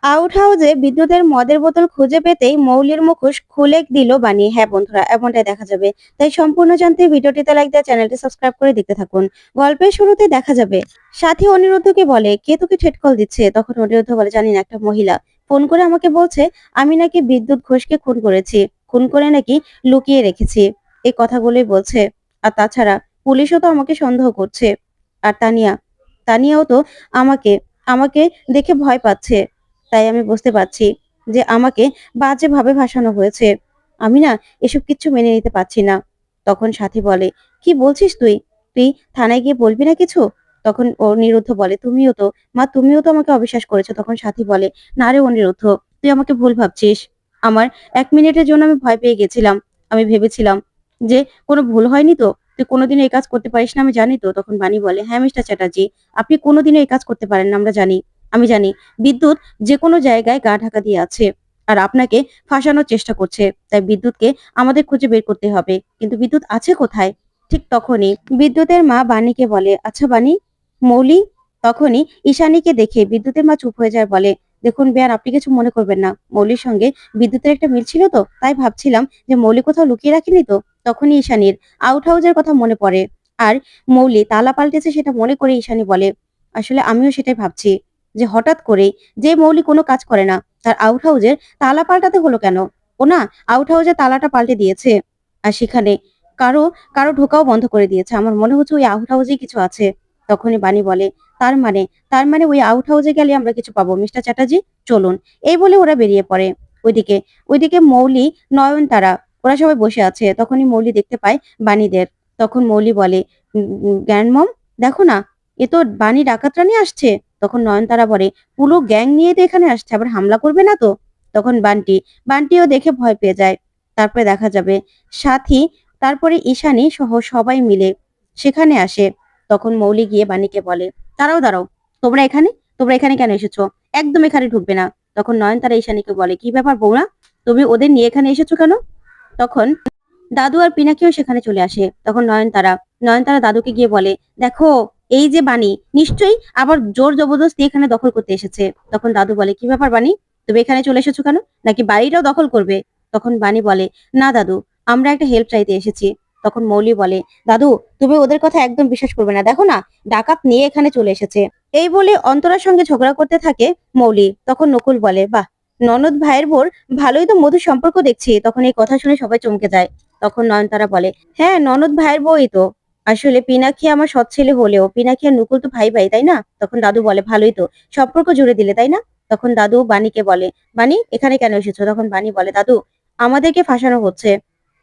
Out হাউসে বিদ্যুতের মদের বোতল খুঁজে পেতেই মৌলির মুখোশ খুলে দিল বানি। হ্যাঁ বন্ধুরা, এমনটাই দেখা যাবে। তাই সম্পূর্ণ জানতে ভিডিওটিতে লাইক দিয়ে চ্যানেলটি সাবস্ক্রাইব করে দেখতে থাকুন। গল্পের শুরুতে দেখা যাবে সাথী অনিরুদ্ধকে বলে, কে তোকে ঠেট কল দিচ্ছে? তখন অনিরুদ্ধ বলে, জানি না, একটা মহিলা ফোন করে আমাকে বলছে আমি নাকি বিদ্যুৎ ঘোষকে খুন করেছি, খুন করে নাকি লুকিয়ে রেখেছি। এই কথাগুলোই বলছে। আর তাছাড়া পুলিশও তো আমাকে সন্দেহ করছে। আর তানিয়াও তো আমাকে আমাকে দেখে ভয় পাচ্ছে। তাই আমি বুঝতে পারছি যে আমাকে বাজেভাবে ভাসানো হয়েছে। আমি না এসব কিচ্ছু মেনে নিতে পারছি না। তখন সাথী বলে, কি বলছিস তুই? তুই থানায় গিয়ে বলবি না কিছু? তখন অনিরুদ্ধ বলে, তুমিও তো আমাকে অবিশ্বাস করেছো। তখন সাথী বলে, না রে অনিরুদ্ধ, তুই আমাকে ভুল ভাবছিস। আমার 1 মিনিটের জন্য আমি ভয় পেয়ে গেছিলাম। আমি ভেবেছিলাম যে কোনো ভুল হয়নি তো। তুই কোনোদিনও এই কাজ করতে পারিস না, আমি জানি তো। তখন বাণী বলে, হ্যাঁ মিস্টার চ্যাটার্জি, আপনি কোনোদিনও এই কাজ করতে পারেন না, আমরা জানি। আমি জানি বিদ্যুৎ যেকোনো জায়গায় গা ঢাকা দিয়ে আছে আর আপনাকে ফাঁসানোর চেষ্টা করছে। তাই বিদ্যুৎকে আমাদের খুঁজে বের করতে হবে। কিন্তু বিদ্যুৎ আছে কোথায়? ঠিক তখনই বিদ্যুতের মা বাণীকে বলে, আচ্ছা বাণী, মৌলি। তখনই ঈশানীকে দেখে বিদ্যুতের মা চুপ হয়ে যায়, বলে, দেখুন বেয়ান, আপনি কিছু মনে করবেন না। মৌলির সঙ্গে বিদ্যুতের একটা মিল ছিল তো, তাই ভাবছিলাম যে মৌলি কোথাও লুকিয়ে রাখিনি তো। তখনই ঈশানীর আউট হাউসের কথা মনে পড়ে। আর মৌলি তালা পাল্টেছে সেটা মনে করে ঈশানী বলে, আসলে আমিও সেটাই ভাবছি যে হঠাৎ করেই যে মৌলি কোনো কাজ করে না, তার আউট হাউজের তালা পাল্টাতে হলো কেন? ও না আউট হাউজের তালাটা পাল্টে দিয়েছে। আর সেখানে কারো কারো ঢোকাও বন্ধ করে দিয়েছে। আমার মনে হচ্ছে ওই আউট হাউজেই কিছু আছে। তখনই বাণী বলে, তার মানে তার মানে ওই আউট হাউজে গেলে আমরা কিছু পাবো। মিস্টার চ্যাটার্জি, চলুন। এই বলে ওরা বেরিয়ে পড়ে। ওইদিকে ওইদিকে মৌলি, নয়নতারা, ওরা সবাই বসে আছে। তখনই মৌলি দেখতে পায় বাণীদের। তখন মৌলি বলে, গ্র্যান্ড মম, দেখো না, এ তো বাণী ডাকাত রানী আসছে। তখন নয়নতারা বলে, পুরো গ্যাং নিয়ে তো এখানে আসছে, আবার হামলা করবে না তো? তখন বান্টিও দেখে ভয় পেয়ে যায়। তারপরে দেখা যাবে সাথী, তারপরে ঈশানী সহ সবাই মিলে সেখানে আসে। তখন মৌলি গিয়ে বাণীকে বলে, দাঁড়াও দাঁড়াও, তোমরা এখানে তোমরা এখানে কেন এসেছো? একদম এখানে ঢুকবে না। তখন নয়নতারা ঈশানীকে বলে, কি ব্যাপার বৌমা, তুমি ওদের নিয়ে এখানে এসেছো কেন? তখন দাদু আর পিনাকিও সেখানে চলে আসে। তখন নয়নতারা দাদুকে গিয়ে বলে, দেখো, এই যে বাণী নিশ্চয়ই আবার জোর জবরদস্তি এখানে দখল করতে এসেছে। তখন দাদু বলে, কি ব্যাপার বাণী, তুমি এখানে চলে এসেছো কেন? নাকি বাড়িটাও দখল করবে? তখন বাণী বলে, না দাদু, আমরা একটা হেল্প চাইতে এসেছি। তখন মৌলি বলে, দাদু, তুমি ওদের কথা একদম বিশ্বাস করবে না, দেখো না, ডাকাত নিয়ে এখানে চলে এসেছে। এই বলে অন্তরার সঙ্গে ঝগড়া করতে থাকে মৌলি। তখন নকুল বলে, বাহ, ননদ ভাইয়ের বোর ভালোই তো মধুর সম্পর্ক দেখছি। তখন এই কথা শুনে সবাই চমকে যায়। তখন নয়নতারা বলে, হ্যাঁ, ননদ ভাইয়ের বই তো। আসলে পিনাক্ষী আমার সৎ ছেলে হলেও পিনাক্ষী আর নকুল তো ভাই ভাই, তাই না? তখন দাদু বলে, ভালোই তো, সম্পর্ক জুড়ে দিলে, তাই না? তখন দাদু বাণীকে বলে, বাণী, এখানে কেন এসেছো? তখন বাণী বলে, দাদু, আমাদেরকে ফাঁসানো হচ্ছে।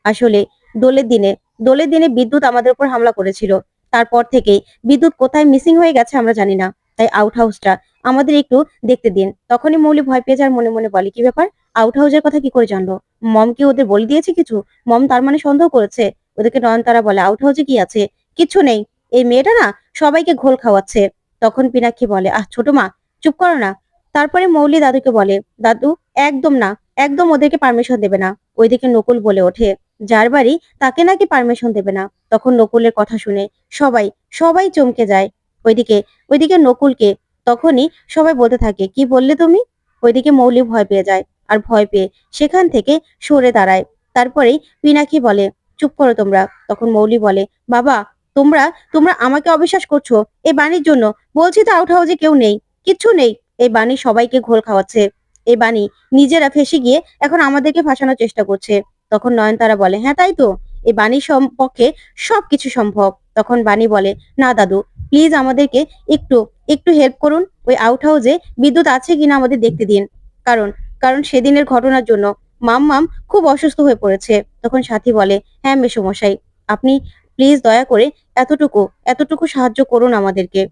আসলে দোলের দিনে দোলের দিনে বিদ্যুৎ আমাদের উপর হামলা করেছিল। তারপর থেকেই বিদ্যুৎ কোথায় মিসিং হয়ে গেছে আমরা জানি না। তাই আউট হাউসটা আমাদের একটু দেখতে দিন। তখনই মৌলি ভয় পেয়ে যার মনে মনে বলে, কি ব্যাপার, আউট হাউসের কথা কি করে জানলো? মম কি ওদের বলে দিয়েছে কিছু? মম তার মানে সন্দেহ করেছে। ওদেরকে নয়নতারা বলে, আউট হাউসে কি আছে? কিচ্ছু নেই, এই মেয়েটা না সবাইকে ঘোল খাওয়াচ্ছে। তখন পিনাক্ষী বলে, আহ ছোট মা, চুপ করো না। তারপরে মৌলি দাদুকে বলে, দাদু, একদম না, একদম ওদেরকে পারমিশন দেবে না। ওইদিকে নকুল বলে ওঠে, যার বাড়ি তাকে নাকি পারমিশন দেবে না। তখন নকুলের কথা শুনে সবাই সবাই চমকে যায়। ওইদিকে ওইদিকে নকুলকে তখনই সবাই বলতে থাকে, কি বললে তুমি? ওইদিকে মৌলি ভয় পেয়ে যায়। আর ভয় পেয়ে সেখান থেকে সরে দাঁড়ায়। তারপরেই পিনাকি বলে, চুপ করো তোমরা। তখন মৌলি বলে, বাবা, তোমরা তোমরা আমাকে অবিশ্বাস করছো এই বাণীর জন্য। বলছি তো আউট হাউসে কেউ নেই, কিচ্ছু নেই। এই বাণী সবাইকে ঘোল খাওয়াচ্ছে। এই বাণী নিজেরা ফেঁসে গিয়ে এখন আমাদেরকে ফাঁসানোর চেষ্টা করছে। তখন নয়নতারা বলে, হ্যাঁ তাই তো, এই বাণীর পক্ষে সবকিছু সম্ভব। তখন বাণী বলে, না দাদু, প্লিজ আমাদেরকে একটু একটু হেল্প করুন। ওই আউট হাউসে বিদ্যুৎ আছে কিনা আমাদের দেখতে দিন। কারণ কারণ সেদিনের ঘটনার জন্য মাম্মাম খুব অসুস্থ হয়ে পড়েছে। তখন সাথী বলে, হ্যাঁ মেসোমশাই, আপনি প্লিজ দয়া করে এতটুকু এতটুকু সাহায্য করুন আমাদেরকে।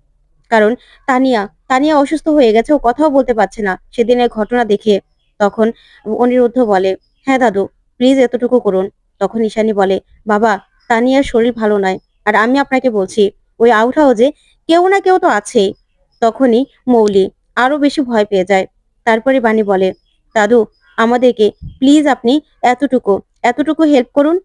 কারণ তানিয়া তানিয়া অসুস্থ হয়ে গেছে, ও কথাও বলতে পারছে না সেদিনের ঘটনা দেখে। তখন অনিরুদ্ধ বলে, হ্যাঁ দাদু, প্লিজ এতটুকু করুন। তখন ঈশানী বলে, বাবা, তানিয়ার শরীর ভালো নয়। আর আমি আপনাকে বলছি, ওই আউট হাউসে কেউ না কেউ তো আছেই। তখনই মৌলি আরো বেশি ভয় পেয়ে যায়। তারপরে বাণী বলে, দাদু, আমাদেরকে প্লিজ আপনি এতটুকু এতটুকু হেল্প করুন।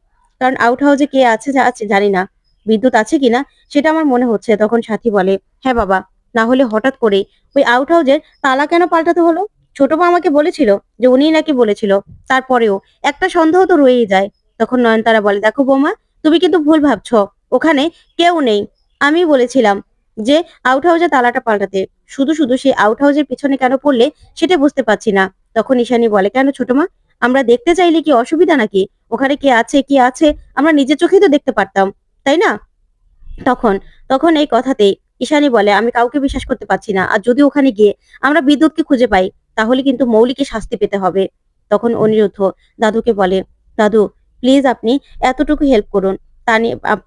কারণ আউট হাউসে কে আছে যা আছে জানি না, বিদ্যুৎ আছে কিনা সেটা আমার মনে হচ্ছে। তখন সাথী বলে, হ্যাঁ বাবা, না হলে হঠাৎ করে ওই আউট হাউসের তালা কেন পাল্টাতে হলো? ছোট মা আমাকে বলেছিল যে উনিই নাকি বলেছিল, তারপরেও একটা সন্দেহ তো রয়েই যায়। তখন নয়নতারা বলে, দেখো বৌমা, তুমি কিন্তু ভুল ভাবছো, ওখানে কেউ নেই। আমি বলেছিলাম যে আউট হাউসের তালাটা পাল্টাতে, শুধু শুধু সেই আউট হাউসের পিছনে কেন পড়লে সেটা বুঝতে পারছি না। তখন ঈশানী বলে, কেন ছোট মা, আমরা দেখতে চাইলে কি অসুবিধা নাকি? ওখানে কে আছে কি আছে আমরা নিজের চোখেই তো দেখতে পারতাম, তাই না? তখন তখন এই কথাতেই ঈশানী বলে, আমি কাউকে বিশ্বাস করতে পারছি না, আর যদি ওখানে গিয়ে আমরা বিদ্যুৎকে খুঁজে পাই তাহলে কিন্তু মৌলিকে শাস্তি পেতে হবে। তখন অনিরুদ্ধ দাদুকে বলে, দাদু প্লিজ আপনি এতটুকু হেল্প করুন,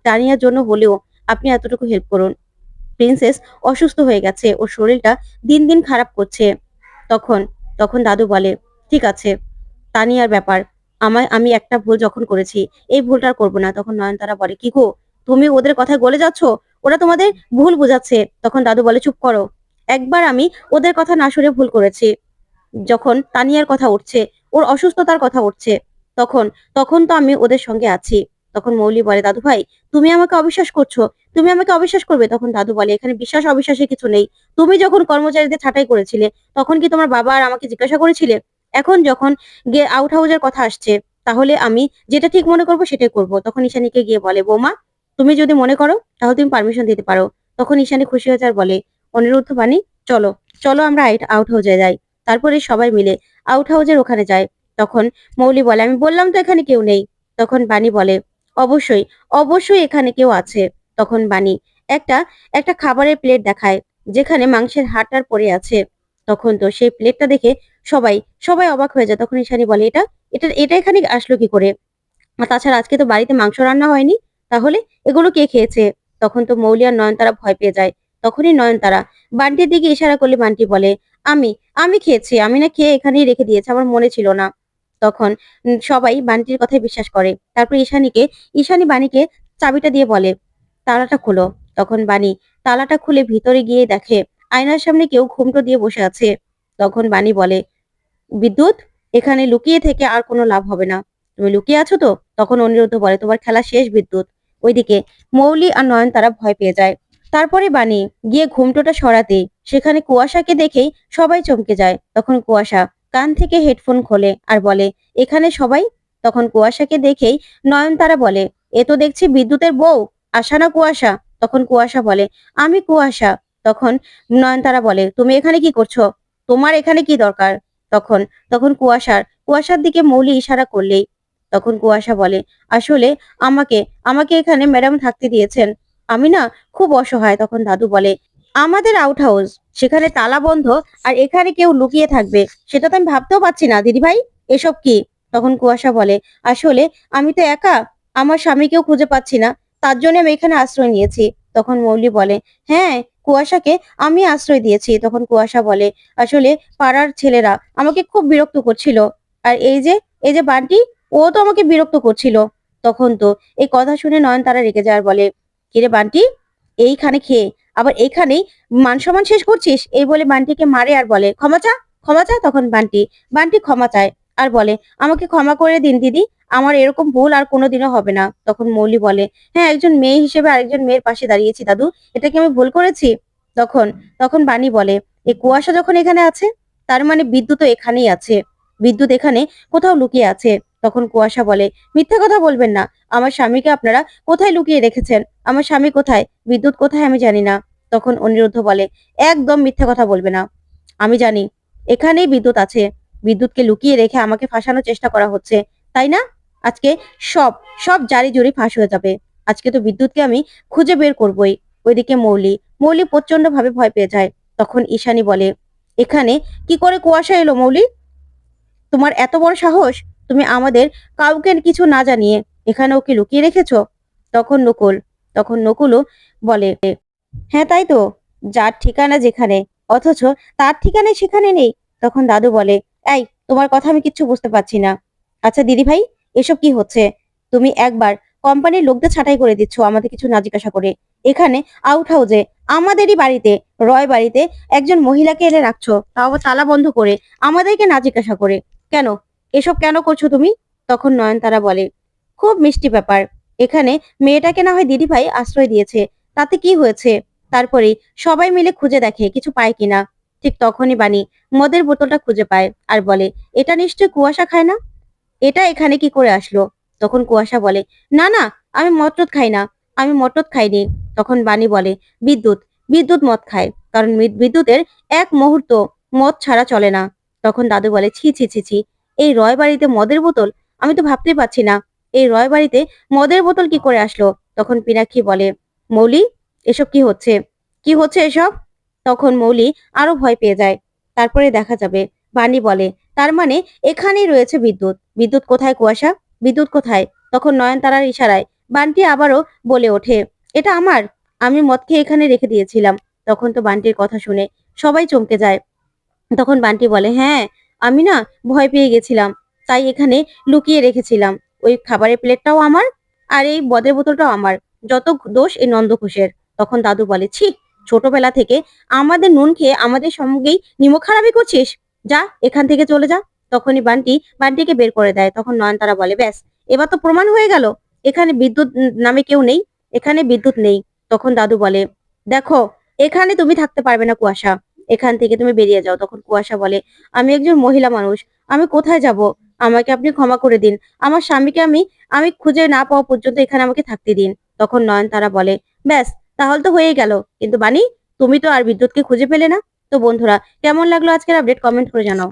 তানিয়ার জন্য হলেও আপনি এতটুকু হেল্প করুন। প্রিন্সেস অসুস্থ হয়ে গেছে, ওর শরীরটা দিন দিন খারাপ করছে। তখন তখন দাদু বলে, ঠিক আছে, তানিয়ার ব্যাপার, আমি একটা ভুল যখন করেছি এই ভুলটা আর করবো না। তখন নয়নতারা বলে, কি গো, তুমি ওদের কথায় গলে যাচ্ছ, ওরা তোমাদের ভুল বোঝাচ্ছে। তখন দাদু বলে, চুপ করো, একবার আমি ওদের কথা না শুনে ভুল করেছি। যখন তানিয়ার কথা উঠছে, ওর অসুস্থতার কথা উঠছে, তখন তখন তো আমি ওদের সঙ্গে আছি। তখন মৌলি বলে, দাদু ভাই, তুমি আমাকে অবিশ্বাস করছো, তুমি আমাকে অবিশ্বাস করবে? তখন দাদু বলে, এখানে বিশ্বাস অবিশ্বাসের কিছু নেই। তুমি যখন কর্মচারীদের ছাঁটাই করেছিলে তখন কি তোমার বাবা আর আমাকে জিজ্ঞাসা করেছিলে? এখন যখন আউট হাউসের কথা আসছে, তাহলে আমি যেটা ঠিক মনে করবো সেটাই করব। তখন ঈশানীকে গিয়ে বলে, বৌমা, তুমি যদি মনে করো তাহলে তুমি পারমিশন দিতে পারো। তখন ঈশানী খুশি হয়ে যায়, বলে, অনিরুদ্ধ বাণী, চলো চলো আমরা আউট হাউসে যাই। তারপরে সবাই মিলে আউট হাউসের ওখানে যায়। তখন মৌলি বলে, আমি বললাম তো এখানে কেউ নেই। তখন বাণী বলে, অবশ্যই অবশ্যই এখানে কেউ আছে। তখন বাণী একটা একটা খাবারের প্লেট দেখায়, যেখানে মাংসের হাড়টার পড়ে আছে। তখন তো সেই প্লেটটা দেখে সবাই সবাই অবাক হয়ে যায়। তখন ঈশানী বলে, এটা এটা এটা এখানে আসলো কি করে? আর তাছাড়া আজকে তো বাড়িতে মাংস রান্না হয়নি, তাহলে এগুলো কে খেয়েছে? তখন তো মৌলি আর নয়নতারা ভয় পেয়ে যায়। তখনই নয়নতারা বান্টির দিকে ইশারা করলে বান্টি বলে, আমি আমি খেয়েছি, আমি না খেয়ে এখানেই রেখে দিয়েছি, আমার মনে ছিল না। তখন সবাই বান্টির কথায় বিশ্বাস করে। তারপর ঈশানী বাণীকে চাবিটা দিয়ে বলে, তালাটা খোলো। তখন বাণী তালাটা খুলে ভিতরে গিয়ে দেখে আয়নার সামনে কেউ ঘুমটো দিয়ে বসে আছে। তখন বাণী বলে, বিদ্যুৎ, এখানে লুকিয়ে থেকে আর কোনো লাভ হবে না, তুমি লুকিয়ে আছো তো? তখন অনিরুদ্ধ বলে, তোমার খেলা শেষ বিদ্যুৎ। ওইদিকে মৌলি আর নয়নতারা ভয় পেয়ে যায়। তারপরে বাণী গিয়ে ঘুমটোটা সরাতে সেখানে কুয়াশাকে দেখেই সবাই চমকে যায়। তখন কুয়াশা কান থেকে হেডফোন খোলে আর বলে, এখানে সবাই? তখন কুয়াশাকে দেখেই নয়নতারা বলে, এ তো দেখছি বিদ্যুতের বউ, আশা না কুয়াশা? তখন কুয়াশা বলে, আমি কুয়াশা। তখন নয়নতারা বলে, তুমি এখানে কি করছো? তোমার এখানে কি দরকার? তখন তখন কুয়াশার দিকে মৌলি ইশারা করলেই তখন কুয়াশা বলে, আসলে আমাকে আমাকে এখানে ম্যাডাম থাকতে দিয়েছেন, আমি না খুব অসহায়। তখন দাদু বলে, আমাদের আউট হাউস, সেখানে তালা বন্ধ, আর এখানে কেউ লুকিয়ে থাকবে সেটা তো আমি ভাবতেও পারছি না দিদি ভাই, এসব কি? তখন কুয়াশা বলে, আসলে আমি তো একা, আমার স্বামীকেও খুঁজে পাচ্ছি না, তার জন্য আমি এখানে আশ্রয় নিয়েছি। তখন মৌলি বলে, হ্যাঁ, কুয়াশাকে আমি আশ্রয় দিয়েছি। তখন কুয়াশা বলে, আসলে পাড়ার ছেলেরা আমাকে খুব বিরক্ত করছিল, আর এই যে বান্টি, ও তো আমাকে বিরক্ত করছিল। তখন তো এই কথা শুনে নয়নতারা রেগে যায় আর বলে, কিরে বান্টি, এইখানে খেয়ে আবার এইখানেই মান সম্মান শেষ করছিস? এই বলে বান্টিকে মারে আর বলে, ক্ষমা চা, ক্ষমা চা। তখন বান্টি বান্টি ক্ষমা চায় আর বলে, আমাকে ক্ষমা করে দিন দিদি, আমার এরকম ভুল আর কোনোদিনও হবে না। তখন মৌলি বলে, হ্যাঁ, একজন মেয়ে হিসেবে আরেকজন মেয়ের পাশে দাঁড়িয়েছি দাদু, এটা কি আমি ভুল করেছি? তখন তখন বাণী বলে, এই কুয়াশা যখন এখানে আছে, তার মানে বিদ্যুৎও এখানেই আছে, বিদ্যুৎ এখানে কোথাও লুকিয়ে আছে। তখন কুয়াশা বলে, মিথ্যা কথা বলবেন না, আমার স্বামীকে আপনারা কোথায় লুকিয়ে রেখেছেন? আমার স্বামী কোথায়, বিদ্যুৎ কোথায় আমি জানি না। তখন অনিরুদ্ধ বলে, একদম মিথ্যা কথা বলবে না, আমি জানি এখানেই বিদ্যুৎ আছে, বিদ্যুৎকে লুকিয়ে রেখে আমাকে ফাঁসানোর চেষ্টা করা হচ্ছে, তাই না? আজকে সব সব জারি জুরি ফাঁস হয়ে যাবে, আজকে তো বিদ্যুৎকে আমি খুঁজে বের করবই। ওইদিকে মৌলি প্রচন্ড ভাবে ভয় পেয়ে যায়। তখন ঈশানী বলে, এখানে কি করে কুয়াশা এলো মৌলি? তোমার এত বড় সাহস, তুমি আমাদের কাউকে কিছু না জানিয়ে এখানে ওকে লুকিয়ে রেখেছো? তখন নকুল তখন নকুলও বলে, হ্যাঁ তাই তো, যার ঠিকানা যেখানে, অথচ তার ঠিকানা সেখানে নেই। তখন দাদু বলে, এই, তোমার কথা আমি কিচ্ছু বুঝতে পারছি না। আচ্ছা দিদি ভাই, এসব কি হচ্ছে? তুমি একবার কোম্পানির লোকদের ছাঁটাই করে দিচ্ছ আমাদের কিছু না জিজ্ঞাসা করে, এখানে আউট হাউসে আমাদেরই বাড়িতে, রয় বাড়িতে একজন মহিলাকে এনে রাখছো, তাও আবার তালা বন্ধ করে, আমাদেরকে না জিজ্ঞাসা করে। কেন, এসব কেন করছো তুমি? তখন নয়নতারা বলে, খুব মিষ্টি ব্যাপার, এখানে মেয়েটাকে না হয় দিদি ভাই আশ্রয় দিয়েছে, তাতে কি হয়েছে? তারপরে সবাই মিলে খুঁজে দেখে কিছু পায় কিনা। ঠিক তখনই বানি মদের বোতলটা খুঁজে পায় আর বলে, এটা নিশ্চয় কুয়াশা খায় না, এটা এখানে কি করে আসলো? তখন কুয়াশা বলে, না না, আমি মদ খাই না, আমি মটর খাইনি। তখন বানি বলে, বিদ্যুৎ, বিদ্যুৎ মদ খায়, কারণ বিদ্যুতের এক মুহূর্ত মদ ছাড়া চলে না। তখন দাদু বলে, ছি ছি ছি ছি, এই রয় বাড়িতে মদের বোতল, আমি তো ভাবতেই পারছি না এই রয় বাড়িতে মদের বোতল কি করে আসলো। তখন পিনাক্ষী বলে, মৌলি, এসব কি হচ্ছে, কি হচ্ছে এসব? তখন মৌলি আরো ভয় পেয়ে যায়। তারপরে দেখা যাবে বানি বলে, তার মানে এখানেই রয়েছে বিদ্যুৎ। বিদ্যুৎ কোথায় কুয়াশা, বিদ্যুৎ কোথায়? তখন নয়নতারার ইশারায় বান্টি আবারও বলে ওঠে, এটা আমার, আমি মদ খেয়ে এখানে রেখে দিয়েছিলাম। তখন তো বান্টির কথা শুনে সবাই চমকে যায়। তখন বান্টি বলে, হ্যাঁ, আমি না ভয় পেয়ে গেছিলাম, তাই এখানে লুকিয়ে রেখেছিলাম। ওই খাবারের প্লেটটাও আমার, আর এই মদের বোতলটাও আমার, যত দোষ এই নন্দঘোষের। তখন দাদু বলে, ছি, ছোটবেলা থেকে আমাদের নুন খেয়ে আমাদের সঙ্গেই নিমক খারাপি করছিস, যা এখান থেকে চলে যা। তখনই বান্টিকে বের করে দেয়। তখন নয়নতারা বলে, ব্যাস, এবার তো প্রমাণ হয়ে গেল এখানে বিদ্যুৎ নামে কেউ নেই, এখানে বিদ্যুৎ নেই। তখন দাদু বলে, দেখো, এখানে তুমি থাকতে পারবে না কুয়াশা, এখান থেকে তুমি বেরিয়ে যাও। তখন কুয়াশা বলে, আমি একজন মহিলা মানুষ, আমি কোথায় যাব, আমাকে আপনি ক্ষমা করে দিন, আমার স্বামীকে আমি আমি খুঁজে না পাওয়া পর্যন্ত এখানে আমাকে থাকতে দিন। তখন নয়নতারা বলে, ব্যাস, তাহলে তো হয়ে গেল, কিন্তু বানি, তুমি তো আর বিদ্যুৎকে খুঁজে পেলে না। তো বন্ধুরা, কেমন লাগলো আজকের আপডেট, কমেন্ট করে জানাও।